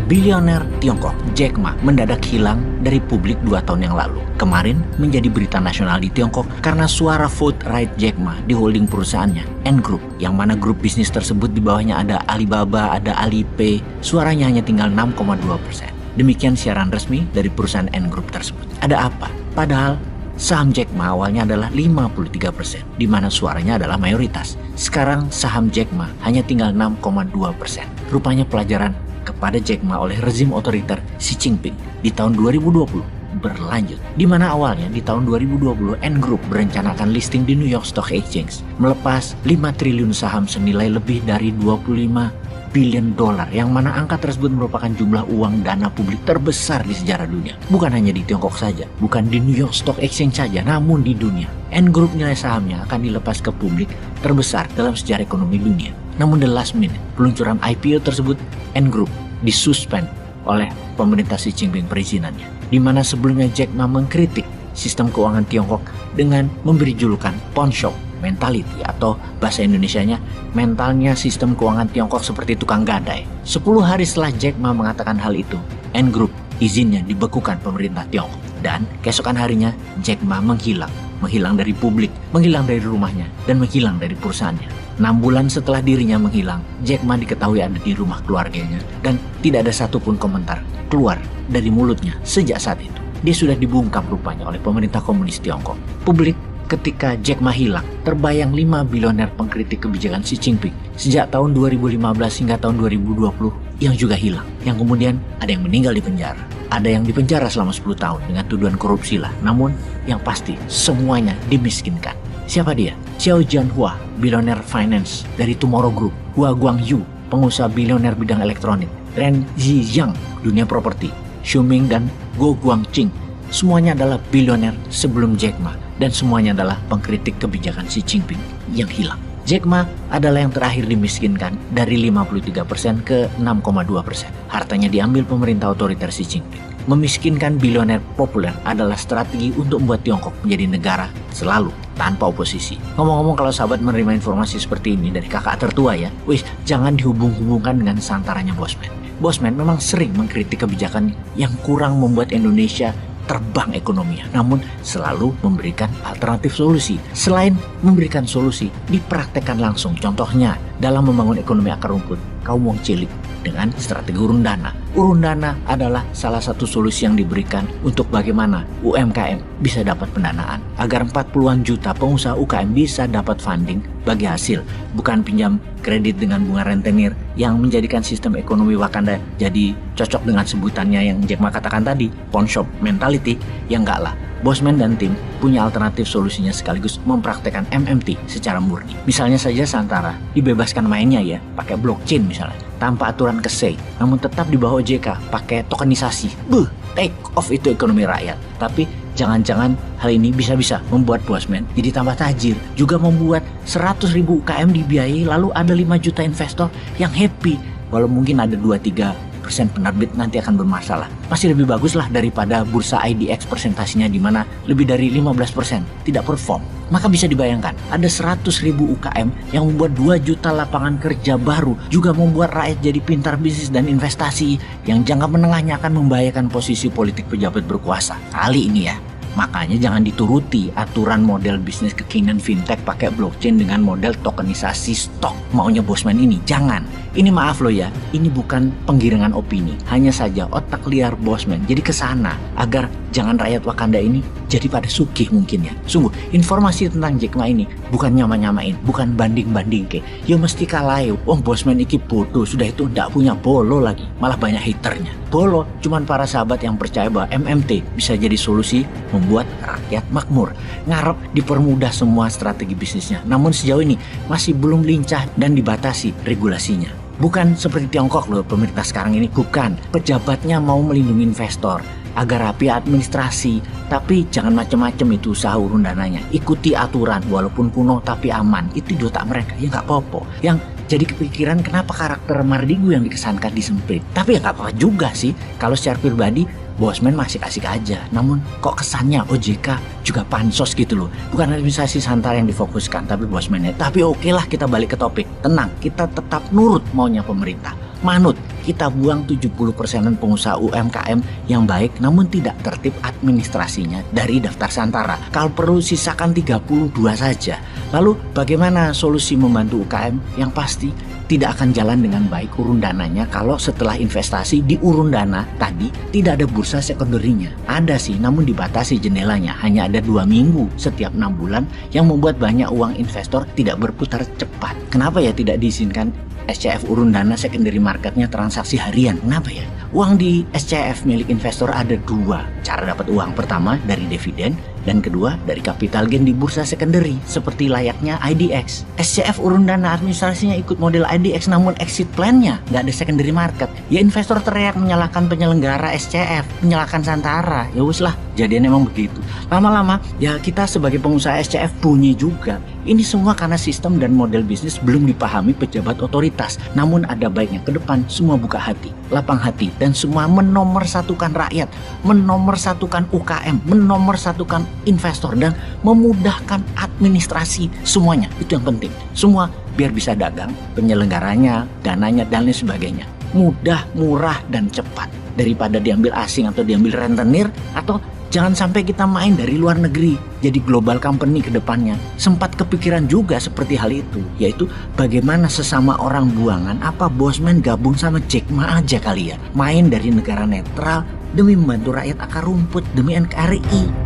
Bilioner Tiongkok Jack Ma mendadak hilang dari publik 2 tahun yang lalu. Kemarin menjadi berita nasional di Tiongkok karena suara vote right Jack Ma di holding perusahaannya Ant Group, yang mana grup bisnis tersebut di bawahnya ada Alibaba, ada Alipay, suaranya hanya tinggal 6,2%. Demikian siaran resmi dari perusahaan Ant Group tersebut. Ada apa? Padahal saham Jack Ma awalnya adalah 53%, di mana suaranya adalah mayoritas. Sekarang saham Jack Ma hanya tinggal 6,2%. Rupanya pelajaran kepada Jack Ma oleh rezim otoriter Xi Jinping di tahun 2020 berlanjut, di mana awalnya di tahun 2020 Ant Group berencana akan listing di New York Stock Exchange, melepas 5 triliun saham senilai lebih dari 25 billion dolar, yang mana angka tersebut merupakan jumlah uang dana publik terbesar di sejarah dunia. Bukan hanya di Tiongkok saja, bukan di New York Stock Exchange saja, namun di dunia. Ant Group nilai sahamnya akan dilepas ke publik terbesar dalam sejarah ekonomi dunia. Namun the last minute peluncuran IPO tersebut, Ant Group disuspend oleh pemerintah Xi Jinping perizinannya, di mana sebelumnya Jack Ma mengkritik sistem keuangan Tiongkok dengan memberi julukan pawn shop mentality, atau bahasa Indonesianya mentalnya sistem keuangan Tiongkok seperti tukang gadai. 10 hari setelah Jack Ma mengatakan hal itu, Ant Group izinnya dibekukan pemerintah Tiongkok, dan keesokan harinya Jack Ma menghilang dari publik, menghilang dari rumahnya, dan menghilang dari perusahaannya. 6 bulan setelah dirinya menghilang, Jack Ma diketahui ada di rumah keluarganya, dan tidak ada satupun komentar keluar dari mulutnya sejak saat itu. Dia sudah dibungkam rupanya oleh pemerintah komunis Tiongkok. Publik ketika Jack Ma hilang terbayang 5 bilioner pengkritik kebijakan Xi Jinping sejak tahun 2015 hingga tahun 2020 yang juga hilang, yang kemudian ada yang meninggal di penjara, ada yang dipenjara selama 10 tahun dengan tuduhan korupsi lah. Namun yang pasti semuanya dimiskinkan. Siapa dia? Xiao Jianhua, bilioner finance dari Tomorrow Group; Hua Guangyu, pengusaha bilioner bidang elektronik; Ren Zhijiang, dunia properti; Xiuming dan Guo Guangqing, semuanya adalah bilioner sebelum Jack Ma, dan semuanya adalah pengkritik kebijakan Xi Jinping yang hilang. Jack Ma adalah yang terakhir dimiskinkan dari 53% ke 6,2%. Hartanya diambil pemerintah otoriter Xi Jinping. Memiskinkan bilioner populer adalah strategi untuk membuat Tiongkok menjadi negara selalu tanpa oposisi. Ngomong-ngomong, kalau sahabat menerima informasi seperti ini dari kakak tertua ya, jangan dihubung-hubungkan dengan santarannya Bosman. Bosman memang sering mengkritik kebijakan yang kurang membuat Indonesia terbang ekonominya, namun selalu memberikan alternatif solusi. Selain memberikan solusi, dipraktekkan langsung. Contohnya dalam membangun ekonomi akar rumput kaum wong cilik dengan strategi urun dana. Urun dana adalah salah satu solusi yang diberikan untuk bagaimana UMKM bisa dapat pendanaan, agar 40-an juta pengusaha UKM bisa dapat funding bagi hasil, bukan pinjam kredit dengan bunga rentenir yang menjadikan sistem ekonomi Wakanda jadi cocok dengan sebutannya yang Jack Ma katakan tadi, pawn shop mentality. Ya enggak lah. Bosman dan tim punya alternatif solusinya sekaligus mempraktekkan MMT secara murni. Misalnya saja Santara dibebaskan mainnya ya, pakai blockchain misalnya, tanpa aturan KSEI, namun tetap di bawah OJK pakai tokenisasi. Take off itu ekonomi rakyat. Tapi jangan-jangan hal ini bisa-bisa membuat Bosman jadi tambah tajir, juga membuat 100.000 UKM dibiayai, lalu ada 5 juta investor yang happy. Walau mungkin ada 2-3% penerbit nanti akan bermasalah, masih lebih bagus lah daripada bursa IDX presentasinya di mana lebih dari 15% tidak perform. Maka bisa dibayangkan ada 100.000 UKM yang membuat 2 juta lapangan kerja baru, juga membuat rakyat jadi pintar bisnis dan investasi, yang jangka menengahnya akan membahayakan posisi politik pejabat berkuasa. Kali ini ya, makanya jangan dituruti aturan model bisnis kekinian fintech pakai blockchain dengan model tokenisasi stok maunya Bosman ini. Jangan. Ini maaf loh ya, ini bukan penggiringan opini, hanya saja otak liar Bosman jadi kesana agar jangan rakyat Wakanda ini jadi pada sugih mungkin ya. Sungguh, informasi tentang Jack Ma ini bukan nyama-nyamain, bukan banding-banding ke. Ya mesti kalah ya. Bosman iki bodoh, sudah itu ndak punya bolo lagi, malah banyak haternya. Bolo cuman para sahabat yang percaya bahwa MMT bisa jadi solusi membuat rakyat makmur. Ngarep dipermudah semua strategi bisnisnya, namun sejauh ini masih belum lincah dan dibatasi regulasinya. Bukan seperti Tiongkok loh, pemerintah sekarang ini bukan. Pejabatnya mau melindungi investor agar rapi administrasi, tapi jangan macam-macam itu usaha urun dananya. Ikuti aturan walaupun kuno tapi aman. Itu di otak mereka, ya nggak apa-apa. Yang jadi kepikiran kenapa karakter Mardigu yang dikesankan disemprit. Tapi ya nggak apa-apa juga sih. Kalau secara pribadi Bosman masih asik aja, namun kok kesannya OJK juga pansos gitu loh. Bukan administrasi Santara yang difokuskan, tapi Bosman-nya. Tapi oke lah, kita balik ke topik. Tenang, kita tetap nurut maunya pemerintah. manut. Kita buang 70%-an pengusaha UMKM yang baik namun tidak tertib administrasinya dari daftar Santara. Kalau perlu sisakan 32 saja. Lalu bagaimana solusi membantu UKM? Yang pasti tidak akan jalan dengan baik urun dananya kalau setelah investasi di urun dana tadi tidak ada bursa sekunderinya. Ada sih, namun dibatasi jendelanya. Hanya ada 2 minggu setiap 6 bulan yang membuat banyak uang investor tidak berputar cepat. Kenapa ya tidak diizinkan SCF urun dana secondary marketnya transaksi harian? Kenapa ya? Uang di SCF milik investor ada 2 cara dapat uang. Pertama dari dividen dan kedua dari capital gain di bursa secondary seperti layaknya IDX. SCF urun dana administrasinya ikut model IDX namun exit plan-nya nggak ada secondary market. Ya investor teriak menyalahkan penyelenggara SCF, menyalahkan Santara. Ya wis lah, jadinya memang begitu. Lama-lama ya kita sebagai pengusaha SCF bunyi juga. Ini semua karena sistem dan model bisnis belum dipahami pejabat otoritas. Namun ada baiknya ke depan semua buka hati, lapang hati, dan semua menomorsatukan rakyat, menomorsatukan UKM, menomorsatukan investor, dan memudahkan administrasi semuanya. Itu yang penting. Semua biar bisa dagang, penyelenggaranya, dananya, dan lain sebagainya. Mudah, murah, dan cepat. Daripada diambil asing atau diambil rentenir, atau jangan sampai kita main dari luar negeri jadi global company ke depannya. Sempat kepikiran juga seperti hal itu, yaitu bagaimana sesama orang buangan apa Bosman gabung sama Jack Ma aja kali ya. Main dari negara netral demi membantu rakyat akar rumput, demi NKRI.